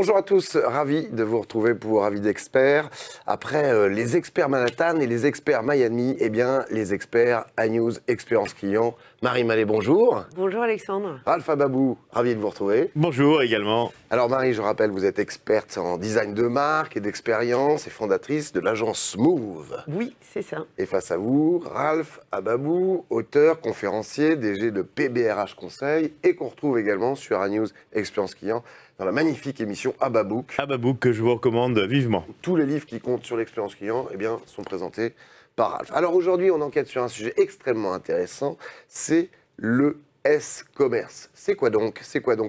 Bonjour à tous, ravi de vous retrouver pour Avis d'experts. Après les experts Manhattan et les experts Miami, eh bien les experts iNews Expérience Client. Marie Mallet, bonjour. Bonjour Alexandre. Ralph Ababou, ravi de vous retrouver. Bonjour également. Alors Marie, je rappelle, vous êtes experte en design de marque et d'expérience et fondatrice de l'agence Move. Oui, c'est ça. Et face à vous, Ralph Ababou, auteur, conférencier, DG de PBRH Conseil et qu'on retrouve également sur iNews Expérience Client dans la magnifique émission Ababook. Ababook que je vous recommande vivement. Tous les livres qui comptent sur l'expérience client eh bien, sont présentés par Ralph. Alors aujourd'hui, on enquête sur un sujet extrêmement intéressant, c'est le S-commerce. C'est quoi donc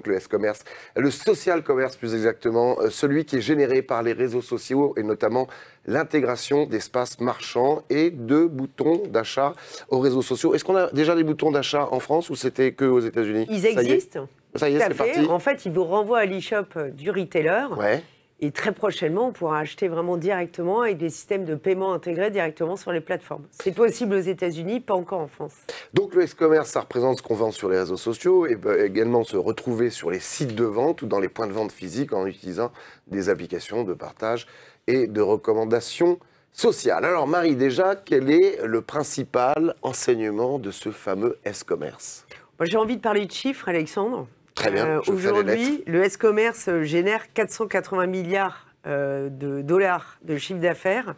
le S-commerce? Le social commerce plus exactement, celui qui est généré par les réseaux sociaux et notamment l'intégration d'espaces marchands et de boutons d'achat aux réseaux sociaux. Est-ce qu'on a déjà des boutons d'achat en France ou c'était que aux États-Unis? Ils existent. Ça y est, c'est parti. En fait, ils vous renvoient à l'e-shop du retailer. Ouais. Et très prochainement, on pourra acheter vraiment directement avec des systèmes de paiement intégrés directement sur les plateformes. C'est possible aux États-Unis, pas encore en France. Donc le e-commerce, ça représente ce qu'on vend sur les réseaux sociaux et peut également se retrouver sur les sites de vente ou dans les points de vente physiques en utilisant des applications de partage et de recommandations sociales. Alors Marie, déjà, quel est le principal enseignement de ce fameux s-commerce? J'ai envie de parler de chiffres, Alexandre. Très bien. Aujourd'hui, le s-commerce génère 480 milliards de dollars de chiffre d'affaires.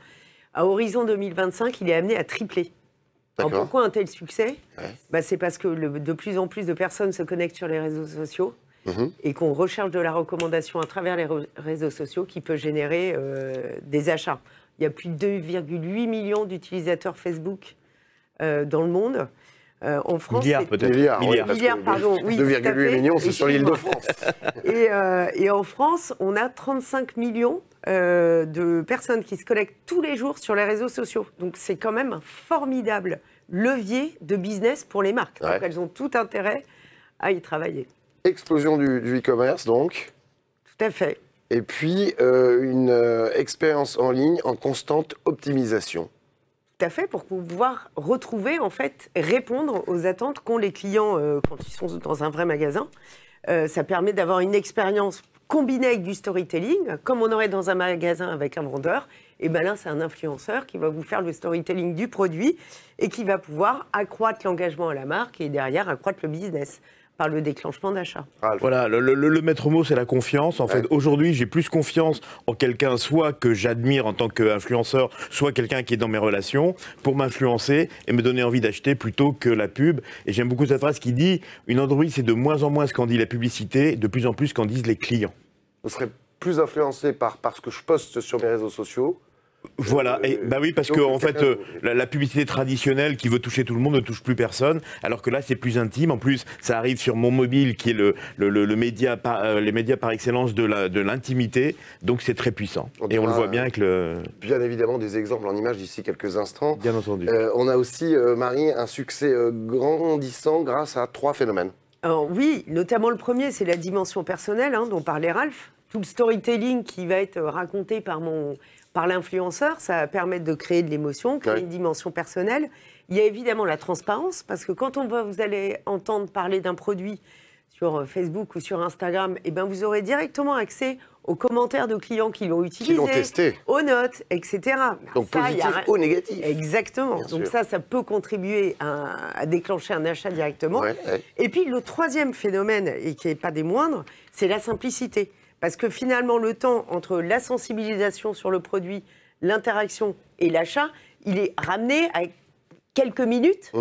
À horizon 2025, il est amené à tripler. Alors pourquoi un tel succès? C'est parce que de plus en plus de personnes se connectent sur les réseaux sociaux et qu'on recherche de la recommandation à travers les réseaux sociaux qui peut générer des achats. Il y a plus de 2,8 millions d'utilisateurs Facebook dans le monde. En France, milliards peut-être. Milliards, pardon. Oui, 2,8 millions, c'est sur l'île de France. Et en France, on a 35 millions de personnes qui se connectent tous les jours sur les réseaux sociaux. Donc c'est quand même un formidable levier de business pour les marques. Donc elles ont tout intérêt à y travailler. Explosion du e-commerce donc. Tout à fait. Et puis une expérience en ligne en constante optimisation. Tout à fait, pour pouvoir retrouver, en fait, répondre aux attentes qu'ont les clients quand ils sont dans un vrai magasin. Ça permet d'avoir une expérience combinée avec du storytelling, comme on aurait dans un magasin avec un vendeur. Et bien là, c'est un influenceur qui va vous faire le storytelling du produit et qui va pouvoir accroître l'engagement à la marque et derrière accroître le business par le déclenchement d'achat. Voilà, le maître mot, c'est la confiance. En fait, aujourd'hui, j'ai plus confiance en quelqu'un, soit que j'admire en tant qu'influenceur, soit quelqu'un qui est dans mes relations, pour m'influencer et me donner envie d'acheter plutôt que la pub. Et j'aime beaucoup cette phrase qui dit « Une Android, c'est de moins en moins ce qu'en dit la publicité, de plus en plus ce qu'en disent les clients. » Je serais plus influencé par ce que je poste sur mes réseaux sociaux. Voilà, et bah oui, parce que en fait, la publicité traditionnelle qui veut toucher tout le monde ne touche plus personne, alors que là, c'est plus intime. En plus, ça arrive sur mon mobile, qui est les médias par excellence de l'intimité, donc c'est très puissant. Et on le voit bien avec le... Bien évidemment, des exemples en images d'ici quelques instants. Bien entendu. On a aussi, Marie, un succès grandissant grâce à 3 phénomènes. Alors oui, notamment le premier, c'est la dimension personnelle, dont parlait Ralph. Tout le storytelling qui va être raconté par l'influenceur, ça va permettre de créer de l'émotion, créer une dimension personnelle. Il y a évidemment la transparence, parce que quand vous allez entendre parler d'un produit sur Facebook ou sur Instagram, eh ben vous aurez directement accès aux commentaires de clients qui l'ont utilisé, testé, aux notes, etc. Donc ça, positif ou négatif. Exactement. Bien Donc ça peut contribuer à déclencher un achat directement. Et puis le troisième phénomène, et qui n'est pas des moindres, c'est la simplicité. Parce que finalement, le temps entre la sensibilisation sur le produit, l'interaction et l'achat, il est ramené à quelques minutes.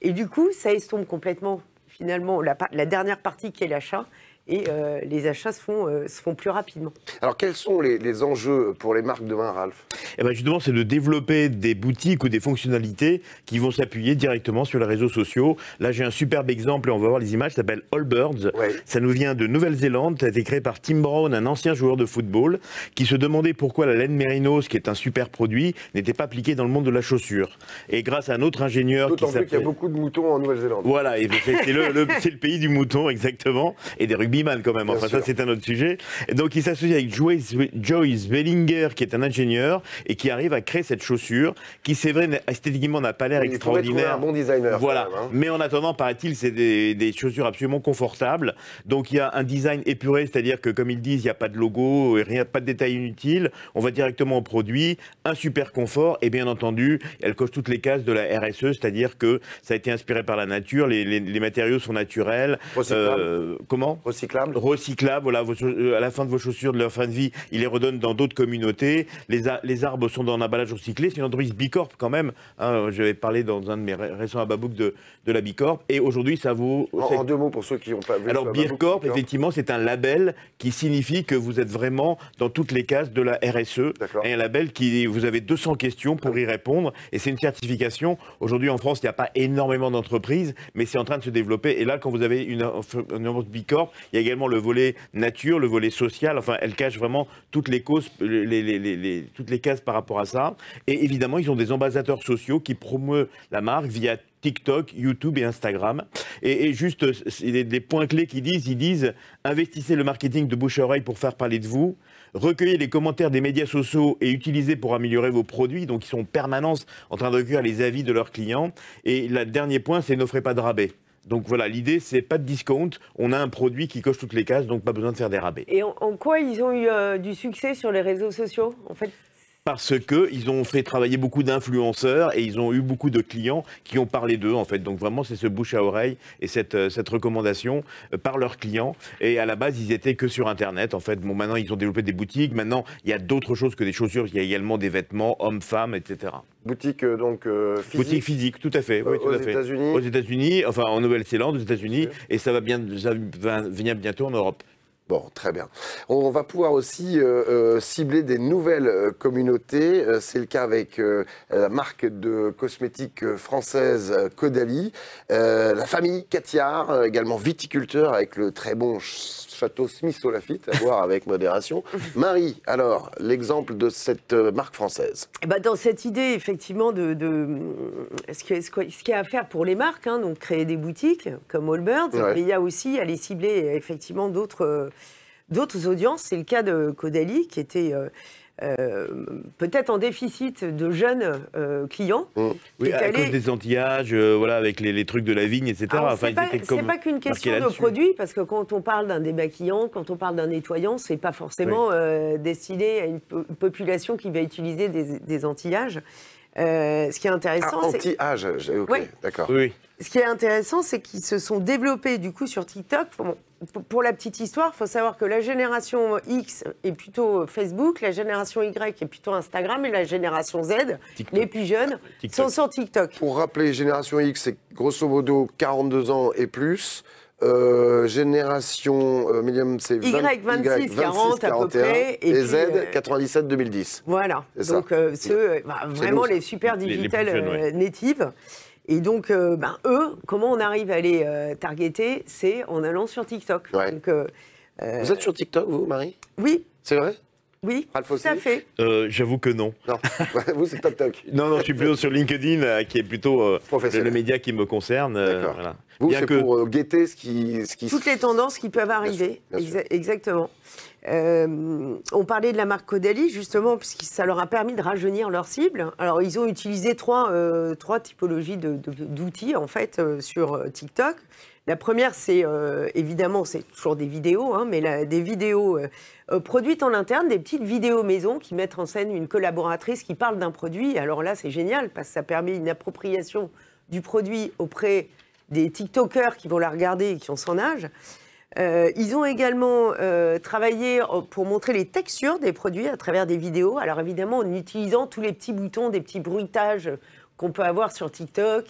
Et du coup, ça estompe complètement, finalement, la dernière partie qui est l'achat. Et les achats se font plus rapidement. Alors, quels sont les enjeux pour les marques demain, Ralph? Eh ben justement, c'est de développer des boutiques ou des fonctionnalités qui vont s'appuyer directement sur les réseaux sociaux. Là, j'ai un superbe exemple, et on va voir les images, ça s'appelle Allbirds. Ça nous vient de Nouvelle-Zélande, ça a été créé par Tim Brown, un ancien joueur de football, qui se demandait pourquoi la laine mérinos, qui est un super produit, n'était pas appliquée dans le monde de la chaussure. Et grâce à un autre ingénieur qui s'appelle... D'autant plus qu'il y a beaucoup de moutons en Nouvelle-Zélande. Voilà, c'est le pays du mouton, exactement, et des rugbymen rugbyman quand même. Enfin, ça, c'est un autre sujet. Et donc, il s'associe avec Joyce Bellinger, qui est un ingénieur et qui arrive à créer cette chaussure, qui, c'est vrai, esthétiquement n'a pas l'air extraordinaire. Un bon designer. Voilà. Quand même, hein. Mais en attendant, paraît-il, c'est des chaussures absolument confortables. Donc, il y a un design épuré, c'est-à-dire que, comme ils disent, il n'y a pas de logo, rien, pas de détails inutiles. On va directement au produit, un super confort et bien entendu, elle coche toutes les cases de la RSE, c'est-à-dire que ça a été inspiré par la nature, les matériaux sont naturels. Recyclables. Comment ? Recyclables. Recyclables, voilà, à la fin de vos chaussures, de leur fin de vie, ils les redonnent dans d'autres communautés. Les arbres sont dans un emballage recyclé, c'est une entreprise Bicorp quand même. Hein, j'avais parlé dans un de mes récents Ababook de la Bicorp et aujourd'hui ça vaut... En 2 mots pour ceux qui n'ont pas vu. Alors Bicorp, effectivement, c'est un label qui signifie que vous êtes vraiment dans toutes les cases de la RSE. Et un label qui, vous avez 200 questions pour y répondre et c'est une certification. Aujourd'hui en France, il n'y a pas énormément d'entreprises, mais c'est en train de se développer. Et là, quand vous avez une Bicorp, il y a également le volet nature, le volet social. Enfin, elle cache vraiment toutes les causes, toutes les cases par rapport à ça. Et évidemment, ils ont des ambassadeurs sociaux qui promeuvent la marque via TikTok, YouTube et Instagram. Et juste, des points clés qu'ils disent, investissez le marketing de bouche à oreille pour faire parler de vous, recueillez les commentaires des médias sociaux et utilisez pour améliorer vos produits. Donc, ils sont en permanence en train de recueillir les avis de leurs clients. Et le dernier point, c'est n'offrez pas de rabais. Donc voilà, l'idée, c'est pas de discount. On a un produit qui coche toutes les cases, donc pas besoin de faire des rabais. Et en quoi ils ont eu du succès sur les réseaux sociaux, en fait? Parce qu'ils ont fait travailler beaucoup d'influenceurs et ils ont eu beaucoup de clients qui ont parlé d'eux, en fait. Donc vraiment, c'est ce bouche à oreille et cette recommandation par leurs clients. Et à la base, ils étaient que sur Internet, en fait. Bon, maintenant, ils ont développé des boutiques. Maintenant, il y a d'autres choses que des chaussures. Il y a également des vêtements, hommes, femmes, etc. Boutique donc physique. Boutique physique, tout à fait. Oui, aux États-Unis. Aux États-Unis, enfin en Nouvelle-Zélande, aux États-Unis. Et ça va venir bientôt en Europe. Bon, très bien. On va pouvoir aussi cibler des nouvelles communautés. C'est le cas avec la marque de cosmétiques française Caudalie, la famille Catiard, également viticulteur avec le très bon château Smith-Lafitte, à voir avec modération. Marie, alors, l'exemple de cette marque française. Dans cette idée, effectivement, ce qu'il y a à faire pour les marques, hein, donc créer des boutiques comme Allbirds, mais il y a aussi à les cibler effectivement d'autres audiences. C'est le cas de Caudalie, qui était peut-être en déficit de jeunes clients. Oui, à cause des anti-âges, voilà, avec les trucs de la vigne, etc. Alors, c'est pas qu'une question de produit, parce que quand on parle d'un démaquillant, quand on parle d'un nettoyant, c'est pas forcément destiné à une population qui va utiliser des anti-âges. Ce qui est intéressant, anti-âge, ok, d'accord. Oui. Ce qui est intéressant, c'est qu'ils se sont développés du coup sur TikTok. Bon, pour la petite histoire, il faut savoir que la génération X est plutôt Facebook, la génération Y est plutôt Instagram et la génération Z, TikTok. Les plus jeunes, sont sur TikTok. Pour rappeler, génération X, c'est grosso modo 42 ans et plus. Génération Millennium, c'est Y, 26, 40 à peu près. Et puis, Z, 97-2010. Voilà. Donc, vraiment les super digital natives. Et donc, eux, comment on arrive à les targeter? C'est en allant sur TikTok. Ouais. Donc, vous êtes sur TikTok, vous, Marie? Oui. C'est vrai? Oui, tout à fait. J'avoue que non. Non, vous, c'est TikTok. Non, je suis plutôt sur LinkedIn, qui est plutôt le média qui me concerne. D'accord. Voilà. Vous, c'est pour guetter ce qui... Toutes les tendances qui peuvent arriver. Bien sûr. Exactement. On parlait de la marque Caudalie, justement, puisque ça leur a permis de rajeunir leur cible. Alors, ils ont utilisé trois typologies d'outils, en fait, sur TikTok. La première, c'est évidemment, c'est toujours des vidéos, hein, mais des vidéos produites en interne, des petites vidéos maison qui mettent en scène une collaboratrice qui parle d'un produit. Alors là, c'est génial, parce que ça permet une appropriation du produit auprès des TikTokers qui vont la regarder et qui ont son âge. Ils ont également travaillé pour montrer les textures des produits à travers des vidéos. Alors évidemment, en utilisant tous les petits boutons, des petits bruitages qu'on peut avoir sur TikTok,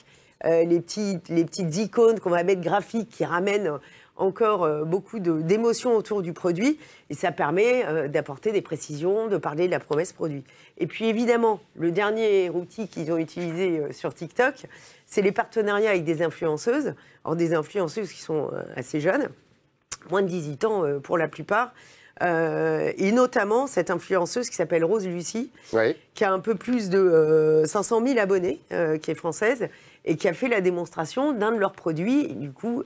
les petites icônes qu'on va mettre graphiques qui ramènent encore beaucoup d'émotions autour du produit. Et ça permet d'apporter des précisions, de parler de la promesse produit. Et puis évidemment, le dernier outil qu'ils ont utilisé sur TikTok, c'est les partenariats avec des influenceuses. Alors des influenceuses qui sont assez jeunes, moins de 18 ans pour la plupart. Et notamment cette influenceuse qui s'appelle Rose Lucie, qui a un peu plus de 500 000 abonnés, qui est française, et qui a fait la démonstration d'un de leurs produits. Et du coup,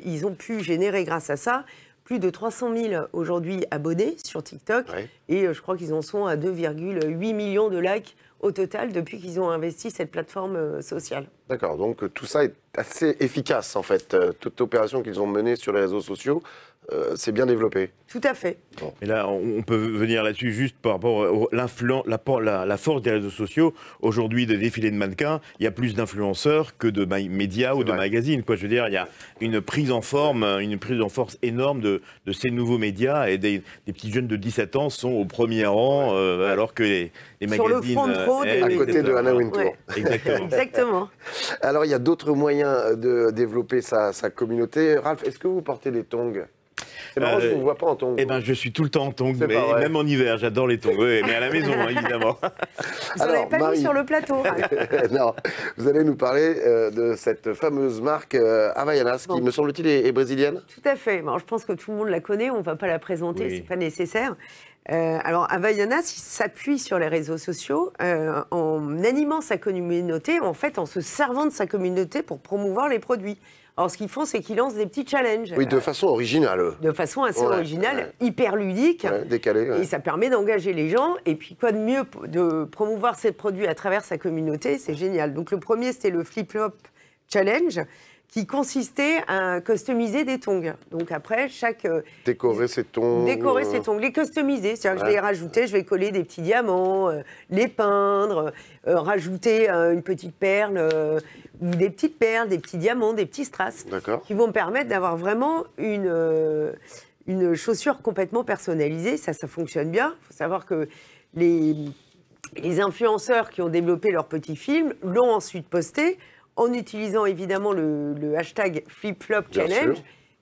ils ont pu générer grâce à ça plus de 300 000 aujourd'hui abonnés sur TikTok. Ouais. Et je crois qu'ils en sont à 2,8 millions de likes au total depuis qu'ils ont investi cette plateforme sociale. D'accord, donc tout ça est assez efficace en fait. Toute opération qu'ils ont menée sur les réseaux sociaux, c'est bien développé. Tout à fait. Bon. Et là, on peut venir là-dessus juste par rapport à la force des réseaux sociaux. Aujourd'hui, des défilés de mannequins, il y a plus d'influenceurs que de médias ou de magazines. Quoi. Je veux dire, il y a une prise en forme, une prise en force énorme de ces nouveaux médias. Et des petits jeunes de 17 ans sont au premier rang, alors que les magazines... Sur le front de fraude. À côté de Anna Wintour. Ouais. Exactement. Exactement. Alors, il y a d'autres moyens de développer sa communauté. Ralph, est-ce que vous portez des tongs ? C'est marrant, je ne vous vois pas en tongs. Eh ben, je suis tout le temps en tongs, même en hiver, j'adore les tongs. Oui, mais à la maison, évidemment. Vous n'avez pas Marie... mis sur le plateau. Non, vous allez nous parler de cette fameuse marque Havaianas, qui, me semble-t-il, est brésilienne. Tout à fait. Alors, je pense que tout le monde la connaît, on ne va pas la présenter, ce n'est pas nécessaire. Alors, Havaianas, il s'appuie sur les réseaux sociaux en animant sa communauté, en fait, en se servant de sa communauté pour promouvoir les produits. Alors, ce qu'ils font, c'est qu'ils lancent des petits challenges. Oui, de façon originale. De façon assez originale, hyper ludique. Décalée. Et ça permet d'engager les gens. Et puis, quoi de mieux de promouvoir ces produits à travers sa communauté, c'est génial. Donc, le premier, c'était le Flip Flop Challenge, qui consistait à customiser des tongs. Donc après, décorer ses tongs. Décorer ses tongs, les customiser. C'est-à-dire que je vais y rajouter, je vais coller des petits diamants, les peindre, rajouter une petite perle, ou des petites perles, des petits diamants, des petits strass, qui vont me permettre d'avoir vraiment une chaussure complètement personnalisée. Ça fonctionne bien. Il faut savoir que les influenceurs qui ont développé leur petit film l'ont ensuite posté, en utilisant évidemment le hashtag FlipFlop Challenge,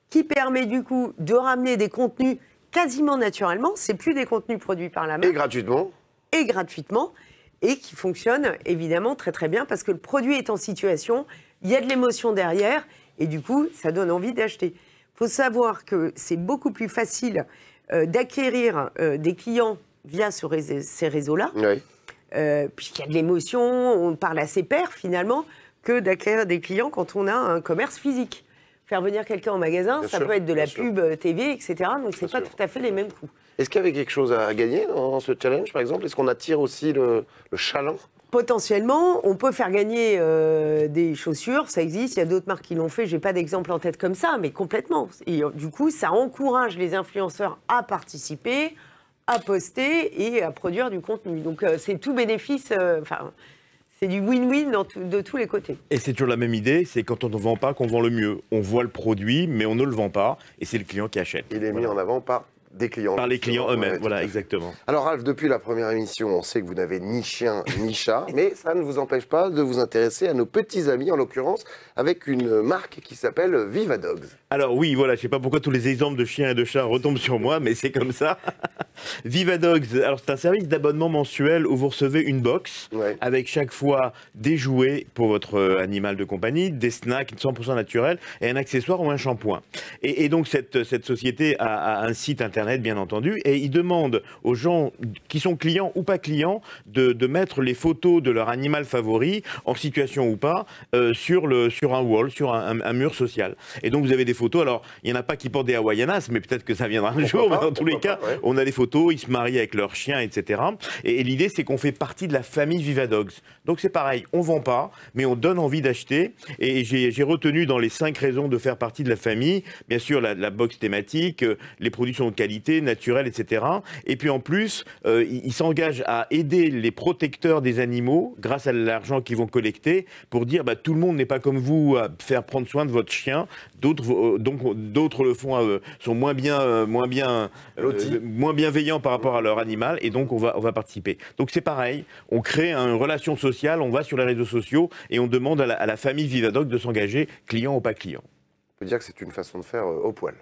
qui permet du coup de ramener des contenus quasiment naturellement. C'est plus des contenus produits par la marque. Et gratuitement. Et gratuitement. Et qui fonctionne évidemment très très bien parce que le produit est en situation, il y a de l'émotion derrière et du coup ça donne envie d'acheter. Il faut savoir que c'est beaucoup plus facile d'acquérir des clients via ces réseaux-là, puisqu'il y a de l'émotion, on parle à ses pairs finalement, que d'acquérir des clients quand on a un commerce physique. Faire venir quelqu'un en magasin, ça peut être de la pub TV, etc. Donc, ce n'est pas tout à fait les mêmes coûts. Est-ce qu'il y avait quelque chose à gagner dans ce challenge, par exemple ? Est-ce qu'on attire aussi le chaland ? Potentiellement, on peut faire gagner des chaussures, ça existe, il y a d'autres marques qui l'ont fait, je n'ai pas d'exemple en tête comme ça, mais complètement. Et du coup, ça encourage les influenceurs à participer, à poster et à produire du contenu. Donc, c'est tout bénéfice... c'est du win-win de tous les côtés. Et c'est toujours la même idée, c'est quand on ne vend pas qu'on vend le mieux. On voit le produit, mais on ne le vend pas, et c'est le client qui achète. Il est mis en avant par des clients. Par les clients eux-mêmes, voilà, exactement. Alors Ralph, depuis la première émission, on sait que vous n'avez ni chien ni chat, mais ça ne vous empêche pas de vous intéresser à nos petits amis, en l'occurrence, avec une marque qui s'appelle Viva Dogs. Alors oui, voilà, je ne sais pas pourquoi tous les exemples de chiens et de chats retombent sur moi, mais c'est comme ça. Viva Dogs, alors c'est un service d'abonnement mensuel où vous recevez une box avec chaque fois des jouets pour votre animal de compagnie, des snacks 100% naturels et un accessoire ou un shampoing. Et donc cette société a un site internet bien entendu et il demande aux gens qui sont clients ou pas clients de mettre les photos de leur animal favori, en situation ou pas, sur un wall, sur un mur social. Et donc vous avez des photos, alors il n'y en a pas qui portent des Havaianas, mais peut-être que ça viendra un jour, mais dans tous les cas, on a des photos, ils se marient avec leurs chiens, etc. Et l'idée, c'est qu'on fait partie de la famille Viva Dogs. Donc c'est pareil, on ne vend pas, mais on donne envie d'acheter. Et j'ai retenu dans les 5 raisons de faire partie de la famille, bien sûr, la box thématique, les produits sont de qualité, naturels, etc. Et puis en plus, ils s'engagent à aider les protecteurs des animaux, grâce à l'argent qu'ils vont collecter, pour dire, tout le monde n'est pas comme vous à faire prendre soin de votre chien. D'autres le font, sont moins bienveillants par rapport à leur animal, et donc on va participer. Donc c'est pareil, on crée une relation sociale, on va sur les réseaux sociaux et on demande à la famille Viva Dogs de s'engager, client ou pas client. On peut dire que c'est une façon de faire au poil.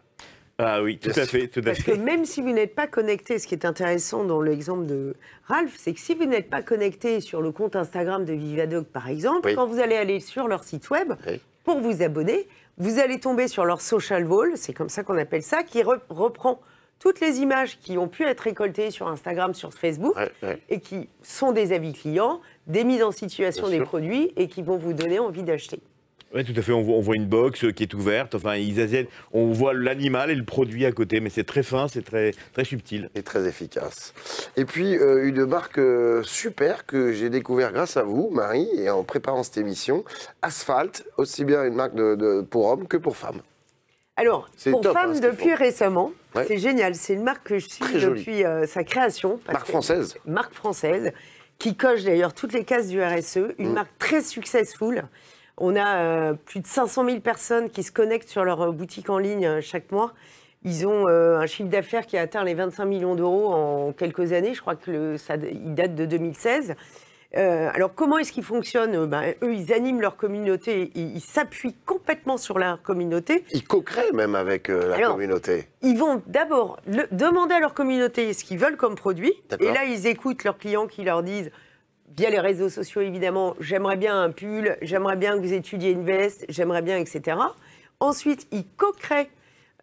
Ah oui, tout à fait. Parce que même si vous n'êtes pas connecté, ce qui est intéressant dans l'exemple de Ralph, c'est que si vous n'êtes pas connecté sur le compte Instagram de Viva Dog, par exemple, quand vous allez aller sur leur site web, pour vous abonner, vous allez tomber sur leur social wall, c'est comme ça qu'on appelle ça, qui reprend toutes les images qui ont pu être récoltées sur Instagram, sur Facebook, et qui sont des avis clients, des mises en situation des produits, et qui vont vous donner envie d'acheter. Oui, tout à fait. On voit une box qui est ouverte. Enfin, on voit l'animal et le produit à côté, mais c'est très fin, c'est très, très subtil. Et très efficace. Et puis, une marque super que j'ai découvert grâce à vous, Marie, et en préparant cette émission, Asphalt, aussi bien une marque pour hommes que pour femmes. Alors, pour femmes, depuis récemment, c'est génial. C'est une marque que je suis depuis sa création. Marque française. Marque française, qui coche d'ailleurs toutes les cases du RSE. Une marque très successful. On a plus de 500 000 personnes qui se connectent sur leur boutique en ligne chaque mois. Ils ont un chiffre d'affaires qui a atteint les 25 millions d'euros en quelques années. Je crois il date de 2016. Alors, comment est-ce qu'ils fonctionnent? Eux, ils animent leur communauté, ils s'appuient complètement sur leur communauté. Ils co-créent même avec la communauté. Ils vont d'abord demander à leur communauté ce qu'ils veulent comme produit. Et là, ils écoutent leurs clients qui leur disent, via les réseaux sociaux évidemment, j'aimerais bien un pull, j'aimerais bien que vous étudiez une veste, j'aimerais bien, etc. Ensuite, ils co-créent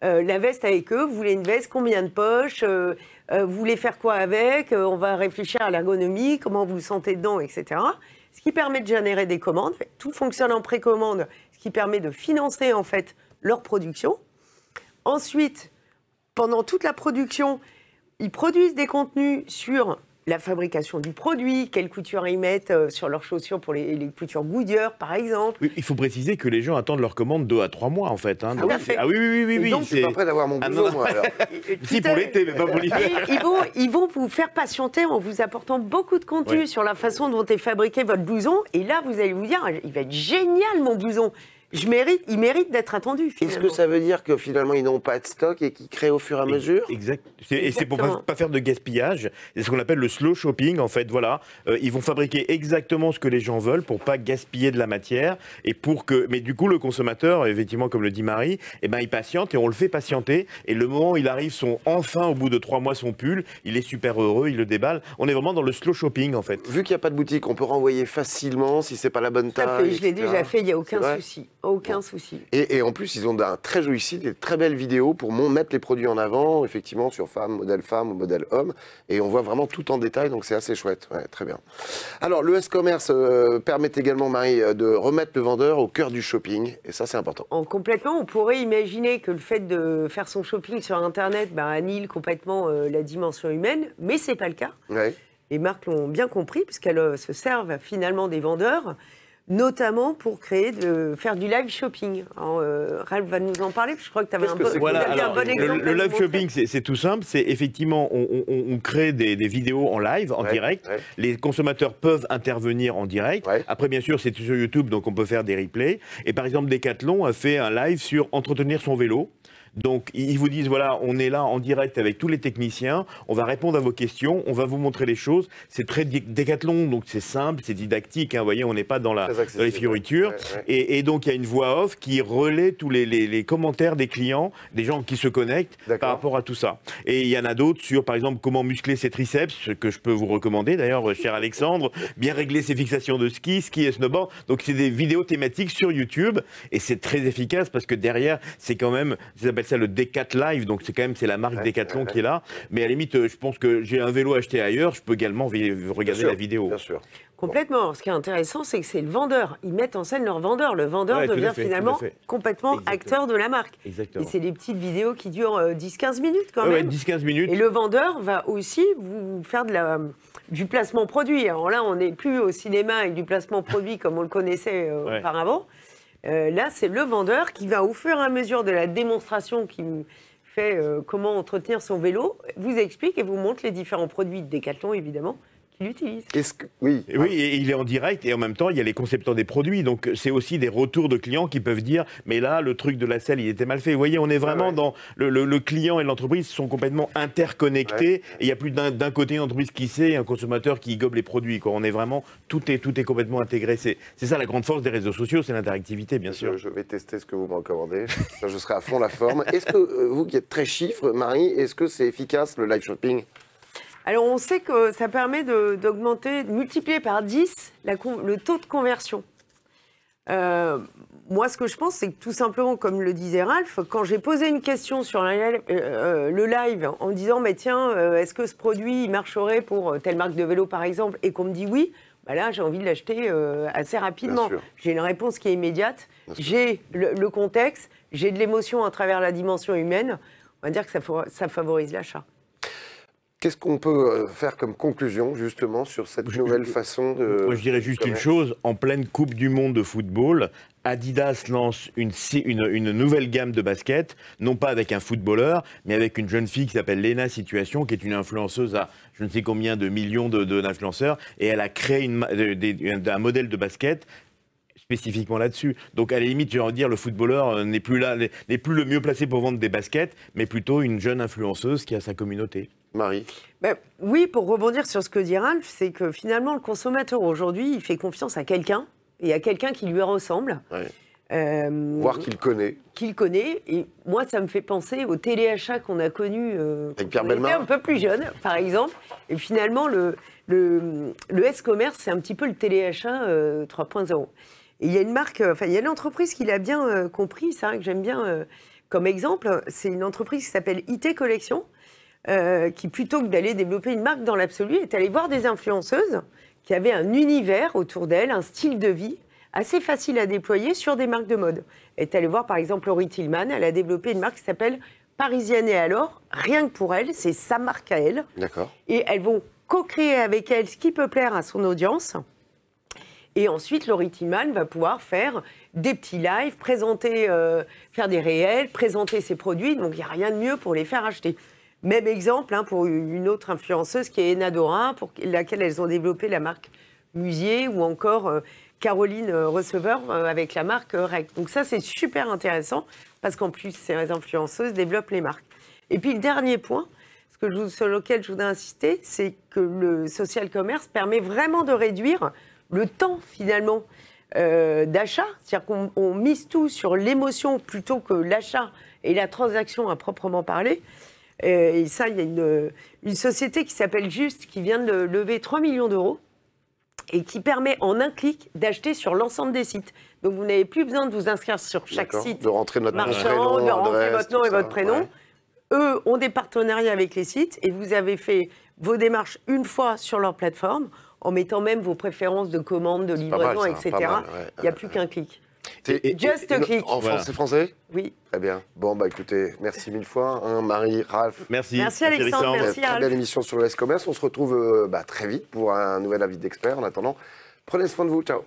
la veste avec eux. Vous voulez une veste, combien de poches, vous voulez faire quoi avec, on va réfléchir à l'ergonomie, comment vous vous sentez dedans, etc. Ce qui permet de générer des commandes. Tout fonctionne en précommande, ce qui permet de financer en fait leur production. Ensuite, pendant toute la production, ils produisent des contenus sur la fabrication du produit, quelle couture ils mettent sur leurs chaussures pour les coutures Goodyear, par exemple. Oui, il faut préciser que les gens attendent leur commande 2 à 3 mois, en fait. Hein. Oui. Donc, je suis pas prêt d'avoir mon blouson, moi, alors. Si, pour l'été, mais pas pour l'hiver. Ils vont vous faire patienter en vous apportant beaucoup de contenu sur la façon dont est fabriqué votre blouson. Et là, vous allez vous dire, il va être génial, mon blouson. Il mérite d'être attendu, finalement. Est-ce que ça veut dire que finalement, ils n'ont pas de stock et qu'ils créent au fur et à mesure? Exact. Et c'est pour pas faire de gaspillage. C'est ce qu'on appelle le slow shopping, en fait. Voilà. Ils vont fabriquer exactement ce que les gens veulent pour pas gaspiller de la matière. Mais du coup, le consommateur, effectivement, comme le dit Marie, il patiente et on le fait patienter. Et le moment où il arrive, enfin, au bout de 3 mois, son pull, il est super heureux, il le déballe. On est vraiment dans le slow shopping, en fait. Vu qu'il n'y a pas de boutique, on peut renvoyer facilement si c'est pas la bonne taille. Je l'ai déjà fait, il n'y a aucun souci. Aucun souci. Et en plus, ils ont un très joli site, des très belles vidéos pour mettre les produits en avant, effectivement, sur femme ou modèle homme. Et on voit vraiment tout en détail, donc c'est assez chouette. Ouais, très bien. Alors, le S-Commerce permet également, Marie, de remettre le vendeur au cœur du shopping. Et ça, c'est important. Complètement. On pourrait imaginer que le fait de faire son shopping sur Internet annule complètement la dimension humaine, mais ce n'est pas le cas. Ouais. Les marques l'ont bien compris, puisqu'elles se servent finalement des vendeurs, notamment pour faire du live shopping. Ralph va nous en parler, je crois que tu avais un bon exemple. Le live shopping, c'est tout simple. C'est effectivement, on crée des vidéos en live, en direct. Ouais. Les consommateurs peuvent intervenir en direct. Ouais. Après, bien sûr, c'est sur YouTube, donc on peut faire des replays. Et par exemple, Decathlon a fait un live sur entretenir son vélo. Donc, ils vous disent, voilà, on est là en direct avec tous les techniciens, on va répondre à vos questions, on va vous montrer les choses. C'est très Décathlon, donc c'est simple, c'est didactique, hein, vous voyez, on n'est pas dans les fioritures. Ouais. Et donc, il y a une voix off qui relaie tous les commentaires des clients, des gens qui se connectent par rapport à tout ça. Et il y en a d'autres sur, par exemple, comment muscler ses triceps, ce que je peux vous recommander, d'ailleurs, cher Alexandre, bien régler ses fixations de ski et snowboard. Donc, c'est des vidéos thématiques sur YouTube, et c'est très efficace parce que derrière, c'est quand même, ça s'appelle ça le Decat Live, donc c'est la marque Decathlon qui est là. Mais à la limite, je pense que j'ai un vélo acheté ailleurs, je peux également regarder la vidéo. Bien sûr. Complètement. Alors, ce qui est intéressant, c'est que c'est le vendeur. Ils mettent en scène leur vendeur. Le vendeur devient finalement complètement acteur de la marque. Exactement. Et c'est des petites vidéos qui durent 10-15 minutes quand même. 10-15 minutes. Et le vendeur va aussi vous faire du placement produit. Alors là, on n'est plus au cinéma avec du placement produit comme on le connaissait auparavant. Là, c'est le vendeur qui va, au fur et à mesure de la démonstration qui fait comment entretenir son vélo, vous explique et vous montre les différents produits de Decathlon, évidemment, qu'il utilise. Oui, et il est en direct et en même temps, il y a les concepteurs des produits. Donc, c'est aussi des retours de clients qui peuvent dire « Mais là, le truc de la selle, il était mal fait. » Vous voyez, on est vraiment dans... Le client et l'entreprise sont complètement interconnectés. Et il n'y a plus d'un côté une entreprise qui sait et un consommateur qui gobe les produits. Quoi. On est vraiment... Tout est complètement intégré. C'est ça la grande force des réseaux sociaux, c'est l'interactivité, bien sûr. Je vais tester ce que vous me recommandez. Je serai à fond la forme. Est-ce que, vous qui êtes très chiffres, Marie, est-ce que c'est efficace, le live shopping ? Alors, on sait que ça permet de multiplier par 10 le taux de conversion. Moi, ce que je pense, c'est que tout simplement, comme le disait Ralph, quand j'ai posé une question sur le live en disant « Tiens, est-ce que ce produit il marcherait pour telle marque de vélo, par exemple ?» et qu'on me dit « Oui », bah là, j'ai envie de l'acheter assez rapidement. J'ai une réponse qui est immédiate, j'ai le contexte, j'ai de l'émotion à travers la dimension humaine. On va dire que ça favorise l'achat. Qu'est-ce qu'on peut faire comme conclusion, justement, sur cette nouvelle façon de... Moi, je dirais juste une chose. En pleine Coupe du Monde de football, Adidas lance une nouvelle gamme de baskets, non pas avec un footballeur, mais avec une jeune fille qui s'appelle Lena Situation, qui est une influenceuse à je ne sais combien de millions d'influenceurs, et elle a créé un modèle de basket spécifiquement là-dessus. Donc, à la limite, j'ai envie de dire, le footballeur n'est plus le mieux placé pour vendre des baskets, mais plutôt une jeune influenceuse qui a sa communauté. Marie? Oui, pour rebondir sur ce que dit Ralph, c'est que finalement, le consommateur aujourd'hui, il fait confiance à quelqu'un, et à quelqu'un qui lui ressemble. Ouais. Voire qu'il connaît. Qu'il connaît. Et moi, ça me fait penser au téléachat qu'on a connu avec Pierre Bellemare, un peu plus jeune, par exemple. Et finalement, le S-commerce, c'est un petit peu le téléachat 3.0. Et il y a une marque, il y a une entreprise qui l'a bien compris, c'est vrai que j'aime bien comme exemple. C'est une entreprise qui s'appelle IT Collection, qui, plutôt que d'aller développer une marque dans l'absolu, est allée voir des influenceuses qui avaient un univers autour d'elles, un style de vie assez facile à déployer sur des marques de mode. Elle est allée voir, par exemple, Laurie Tillman. Elle a développé une marque qui s'appelle Parisienne et alors, rien que pour elle, c'est sa marque à elle. D'accord. Et elles vont co-créer avec elle ce qui peut plaire à son audience. Et ensuite, Laurie Tillman va pouvoir faire des petits lives, présenter, faire des réels, présenter ses produits. Donc, il n'y a rien de mieux pour les faire acheter. Même exemple pour une autre influenceuse qui est Enadora, pour laquelle elles ont développé la marque Musier, ou encore Caroline Receveur avec la marque Rec. Donc ça, c'est super intéressant, parce qu'en plus, ces influenceuses développent les marques. Et puis le dernier point, sur lequel je voudrais insister, c'est que le social commerce permet vraiment de réduire le temps, finalement, d'achat. C'est-à-dire qu'on mise tout sur l'émotion plutôt que l'achat et la transaction à proprement parler. Et ça, il y a une société qui s'appelle Just, qui vient de lever 3 millions d'euros et qui permet en un clic d'acheter sur l'ensemble des sites. Donc vous n'avez plus besoin de vous inscrire sur chaque site de rentrer notre marchand, de rentrer votre nom et votre prénom. Ouais. Eux ont des partenariats avec les sites et vous avez fait vos démarches une fois sur leur plateforme en mettant même vos préférences de commande, de livraison, etc. Il n'y a plus qu'un clic. Just a click. En français? Oui. Très bien. Bon, écoutez, merci mille fois, Marie, Ralph. Merci. Merci Alexandre, merci Ralph. Très belle émission sur le S-Commerce. On se retrouve très vite pour un nouvel avis d'expert. En attendant, prenez soin de vous. Ciao.